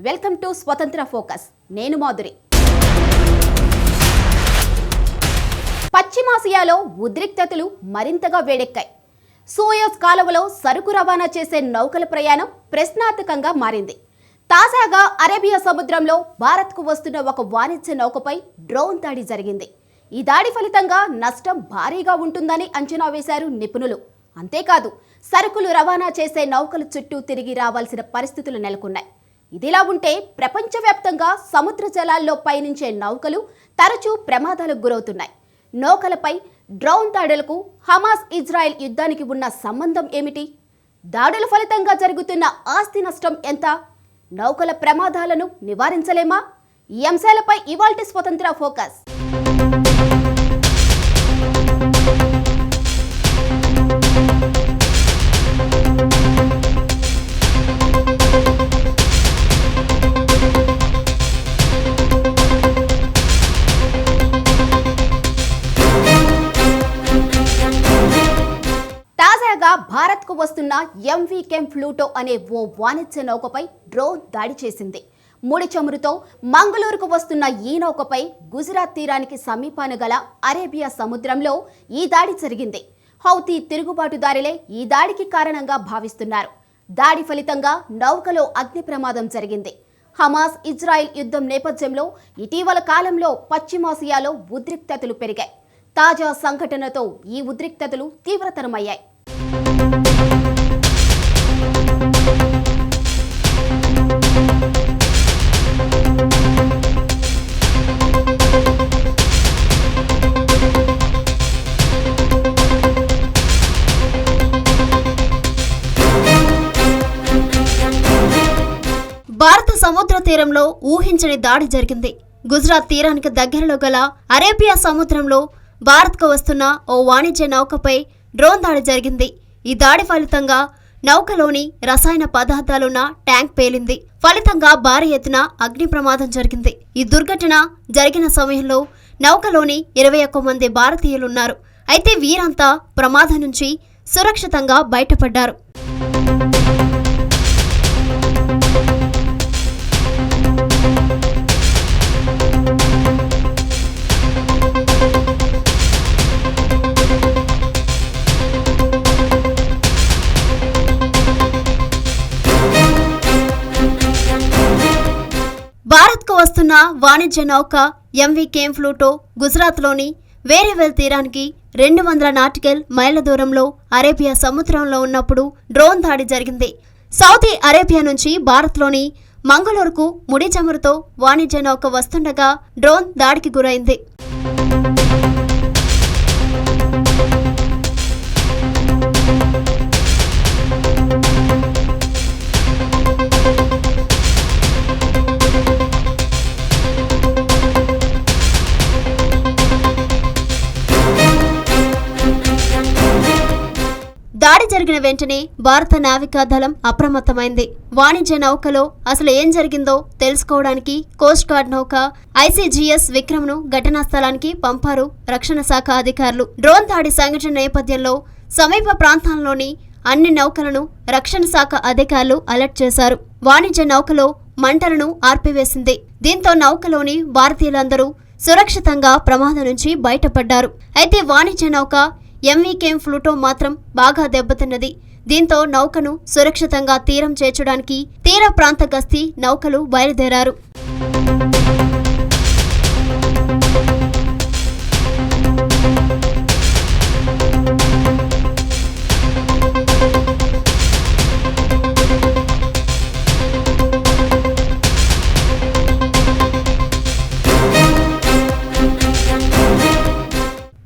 Welcome to స్వతంత్ర focus. నేను మాధురి. పశ్చిమాసియాలో ఉద్రిక్తతలు మరింతగా వేడెక్కాయి. సూయజ్ కాలువలో సరుకు రవాణా చేసే నౌకల ప్రయాణం ప్రశ్నార్థకంగా మారింది. తాజాగా అరేబియా సముద్రంలో భారత్కు వస్తున్న ఒక వాణిజ్య నౌకపై డ్రోన్ దాడి జరిగింది. ఈ దాడి ఫలితంగా నష్టం భారీగా ఉంటుందని అంచనా వేశారు నిపుణులు. అంతేకాదు, సరుకులు రవాణా చేసే నౌకల చుట్టూ తిరిగి రావాల్సిన పరిస్థితులు నెలకొన్నాయి. ఇదిలా ఉంటే ప్రపంచవ్యాప్తంగా సముద్ర జలాల్లో పయనించే నౌకలు తరచూ ప్రమాదాలకు గురవుతున్నాయి. నౌకలపై డ్రోన్ దాడులకు హమాస్ ఇజ్రాయెల్ యుద్ధానికి ఉన్న సంబంధం ఏమిటి? దాడుల ఫలితంగా జరుగుతున్న ఆస్తి నష్టం ఎంత? నౌకల ప్రమాదాలను నివారించలేమా? ఈ అంశాలపై ఇవాల్టి స్వతంత్ర ఫోకస్. తాజాగా భారత్కు వస్తున్న ఎంవి కెమ్ ఫ్లూటో అనే ఓ వాణిజ్య నౌకపై డ్రోన్ దాడి చేసింది. ముడి చమురుతో మంగళూరుకు వస్తున్న ఈ నౌకపై గుజరాత్ తీరానికి సమీపాన గల అరేబియా సముద్రంలో ఈ దాడి జరిగింది. హౌతీ తిరుగుబాటుదారులే ఈ దాడికి కారణంగా భావిస్తున్నారు. దాడి ఫలితంగా నౌకలో అగ్ని ప్రమాదం జరిగింది. హమాస్ ఇజ్రాయెల్ యుద్ధం నేపథ్యంలో ఇటీవల కాలంలో పశ్చిమాసియాలో ఉద్రిక్తతలు పెరిగాయి. తాజా సంఘటనతో ఈ ఉద్రిక్తతలు తీవ్రతరమయ్యాయి. భారత సముద్ర తీరంలో ఊహించని దాడి జరిగింది. గుజరాత్ తీరానికి దగ్గరలో గల అరేబియా సముద్రంలో భారత్కు వస్తున్న ఓ వాణిజ్య నౌకపై డ్రోన్ దాడి జరిగింది. ఈ దాడి ఫలితంగా నౌకలోని రసాయన పదార్థాలున్న ట్యాంక్ పేలింది. ఫలితంగా భారీ ఎత్తున అగ్ని ప్రమాదం జరిగింది. ఈ దుర్ఘటన జరిగిన సమయంలో నౌకలోని 21 మంది భారతీయులున్నారు. అయితే వీరంతా ప్రమాదం నుంచి సురక్షితంగా బయటపడ్డారు. భారత్కు వస్తున్న వాణిజ్య నౌక ఎంవి కెమ్ ఫ్లూటో గుజరాత్లోని వేరేవెల్ తీరానికి 200 నాటికల్ మైళ్ల దూరంలో అరేబియా సముద్రంలో ఉన్నప్పుడు డ్రోన్ దాడి జరిగింది. సౌదీ అరేబియా నుంచి భారత్లోని మంగళూరుకు ముడి చమురుతో వాణిజ్య నౌక వస్తుండగా డ్రోన్ దాడికి గురైంది. దాడి జరిగిన వెంటనే భారత నావికా దళం అప్రమత్తమైంది. వాణిజ్య నౌకలో అసలు ఏం జరిగిందో తెలుసుకోవడానికి కోస్ట్ గార్డ్ నౌక ఐసీజీఎస్ విక్రమ్ను ఘటనా స్థలానికి పంపారు రక్షణ శాఖ అధికారులు. డ్రోన్ దాడి సంఘటన నేపథ్యంలో సమీప ప్రాంతాల్లోని అన్ని నౌకలను రక్షణ శాఖ అధికారులు అలర్ట్ చేశారు. వాణిజ్య నౌకలో మంటలను ఆర్పివేసింది. దీంతో నౌకలోని భారతీయులందరూ సురక్షితంగా ప్రమాదం నుంచి బయటపడ్డారు. అయితే వాణిజ్య నౌక ఎంవి కెమ్ ఫ్లూటో మాత్రం బాగా దెబ్బతిన్నది. దీంతో నౌకను సురక్షితంగా తీరం చేర్చడానికి తీర ప్రాంత గస్తీ నౌకలు బయలుదేరారు.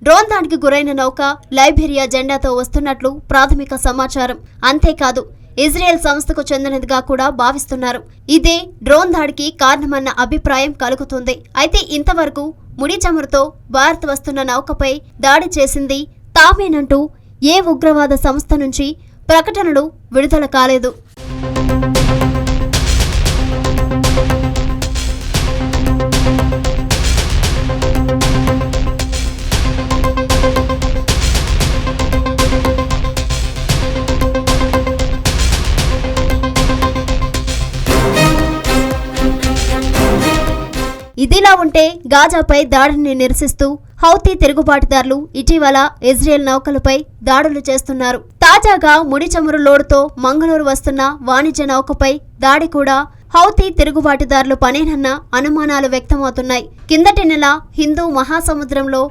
డ్రోన్ దాడికి గురైన నౌక లైబీరియా జెండాతో వస్తున్నట్లు ప్రాథమిక సమాచారం. అంతేకాదు, ఇజ్రాయెల్ సంస్థకు చెందినదిగా కూడా భావిస్తున్నారు. ఇదే డ్రోన్ దాడికి కారణమన్న అభిప్రాయం కలుగుతుంది. అయితే ఇంతవరకు ముడి చమురుతో భారత్ వస్తున్న నౌకపై దాడి చేసింది తామేనంటూ ఏ ఉగ్రవాద సంస్థ నుంచి ప్రకటనలు విడుదల కాలేదు. ఇదిలా ఉంటే గాజాపై దాడిని నిరసిస్తూ హౌతీ తిరుగుబాటుదారులు ఇటీవల ఇజ్రాయెల్ నౌకలపై దాడులు చేస్తున్నారు. తాజాగా ముడి చమురు లోడుతో మంగళూరు వస్తున్న వాణిజ్య నౌకపై దాడి కూడా హౌతీ తిరుగుబాటుదారులు పనేనన్న అనుమానాలు వ్యక్తమవుతున్నాయి. కిందటి నెల హిందూ మహాసముద్రంలో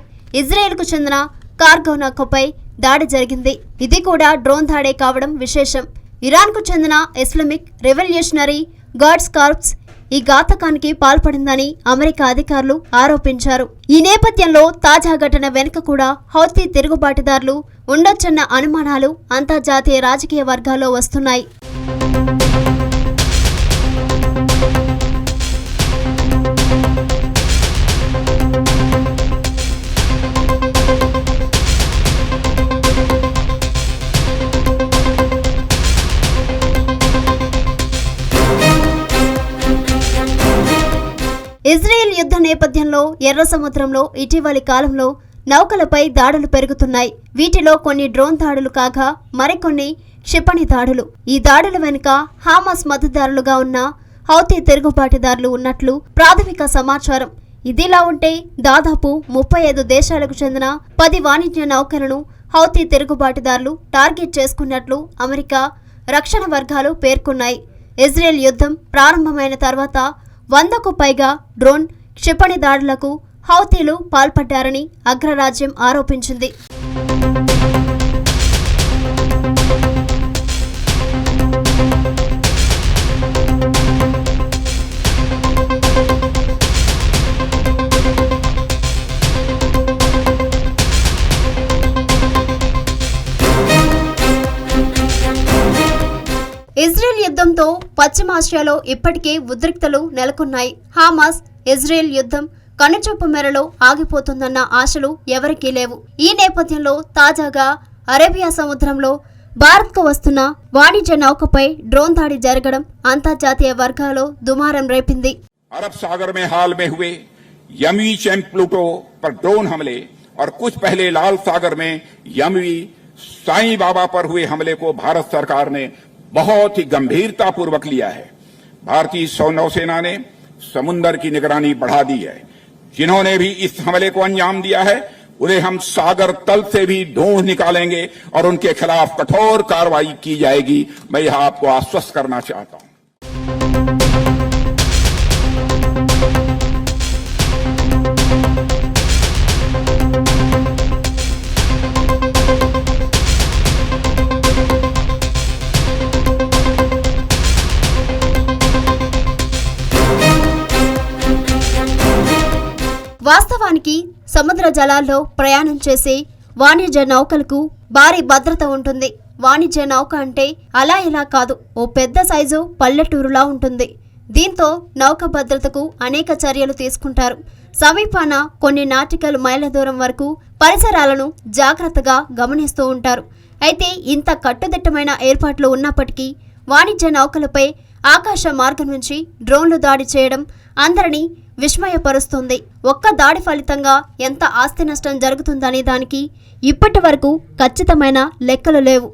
ఇజ్రాయెల్కు చెందిన కార్గో నౌకపై దాడి జరిగింది. ఇది కూడా డ్రోన్ దాడే కావడం విశేషం. ఇరాన్కు చెందిన ఇస్లామిక్ రెవల్యూషనరీ గార్డ్స్ కార్ప్స్ ఈ ఘాతకానికి పాల్పడిందని అమెరికా అధికారులు ఆరోపించారు. ఈ నేపథ్యంలో తాజా ఘటన వెనుక కూడా హౌతీ తిరుగుబాటుదారులు ఉండొచ్చన్న అనుమానాలు అంతర్జాతీయ రాజకీయ వర్గాల్లో వస్తున్నాయి. ఇజ్రాయెల్ యుద్ధ నేపథ్యంలో ఎర్ర సముద్రంలో ఇటీవలి కాలంలో నౌకలపై దాడులు పెరుగుతున్నాయి. వీటిలో కొన్ని డ్రోన్ దాడులు కాగా మరికొన్ని క్షిపణి దాడులు. ఈ దాడుల వెనుక హమాస్ మద్దతుదారులుగా ఉన్న హౌతీ తిరుగుబాటుదారులు ఉన్నట్లు ప్రాథమిక సమాచారం. ఇదిలా ఉంటే దాదాపు 35 దేశాలకు చెందిన 10 వాణిజ్య నౌకలను హౌతీ తిరుగుబాటుదారులు టార్గెట్ చేసుకున్నట్లు అమెరికా రక్షణ వర్గాలు పేర్కొన్నాయి. ఇజ్రాయెల్ యుద్ధం ప్రారంభమైన తర్వాత 100కు పైగా డ్రోన్ క్షిపణి దాడులకు హౌతీలు పాల్పడ్డారని అగ్రరాజ్యం ఆరోపించింది. ఇజ్రాయెల్ యుద్ధంతో పశ్చిమాసియాలో ఇప్పటికే ఉద్రిక్తలు నెలకొన్నాయి. హమాస్ ఇజ్రాయెల్ యుద్ధం కనుచూపు మేరలో ఆగిపోతుందన్న ఆశలు ఎవరికీ లేవు. ఈ నేపథ్యంలో తాజాగా అరేబియా సముద్రంలో భారత్కు వస్తున్న వాణిజ్య నౌకపై డ్రోన్ దాడి జరగడం అంతర్జాతీయ వర్గాల్లో దుమారం రేపింది. अरब सागर में हाल में हुए यमवी चैंप प्लूटो पर ड्रोन हमले और कुछ पहले लाल सागर में यमवी साईं बाबा पर हुए हमले को भारत सरकार ने बहुत ही गंभीरता पूर्वक लिया है. भारतीय नौसेना ने समुद्र की निगरानी बढ़ा दी है. जिन्होंने भी इस हमले को अंजाम दिया है उन्हें हम सागर तल से भी ढूंढ निकालेंगे और उनके खिलाफ कठोर कार्रवाई की जाएगी. मैं यह आपको आश्वस्त करना चाहता हूं. వాస్తవానికి సముద్ర జలాల్లో ప్రయాణం చేసే వాణిజ్య నౌకలకు భారీ భద్రత ఉంటుంది. వాణిజ్య నౌక అంటే అలా ఇలా కాదు, ఓ పెద్ద సైజు పల్లెటూరులా ఉంటుంది. దీంతో నౌక భద్రతకు అనేక చర్యలు తీసుకుంటారు. సమీపాన కొన్ని నాటికల్ మైళ్ళ దూరం వరకు పరిసరాలను జాగ్రత్తగా గమనిస్తూ ఉంటారు. అయితే ఇంత కట్టుదిట్టమైన ఏర్పాట్లు ఉన్నప్పటికీ వాణిజ్య నౌకలపై ఆకాశ మార్గం నుంచి డ్రోన్లు దాడి చేయడం అందరినీ విస్మయపరుస్తుంది. ఒక్క దాడి ఫలితంగా ఎంత ఆస్తి నష్టం జరుగుతుందనే దానికి ఇప్పటి వరకు ఖచ్చితమైన లెక్కలు లేవు.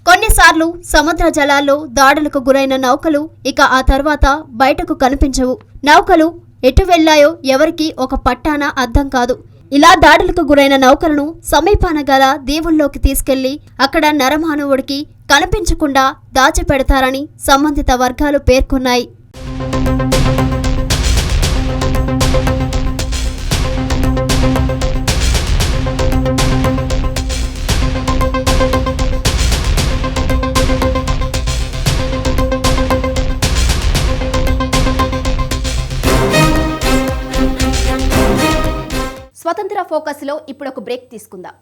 కొన్నిసార్లు సముద్ర జలాల్లో దాడులకు గురైన నౌకలు ఇక ఆ తర్వాత బయటకు కనిపించవు. నౌకలు ఎటు వెళ్లాయో ఎవరికీ ఒక పట్టాన అర్థం కాదు. ఇలా దాడులకు గురైన నౌకలను సమీపాన గల దీవుల్లోకి తీసుకెళ్లి అక్కడ నరమానవుడికి కనిపించకుండా దాచిపెడతారని సంబంధిత వర్గాలు పేర్కొన్నాయి. స్వతంత్ర ఫోకస్లో ఇప్పుడు ఒక బ్రేక్ తీసుకుందాం.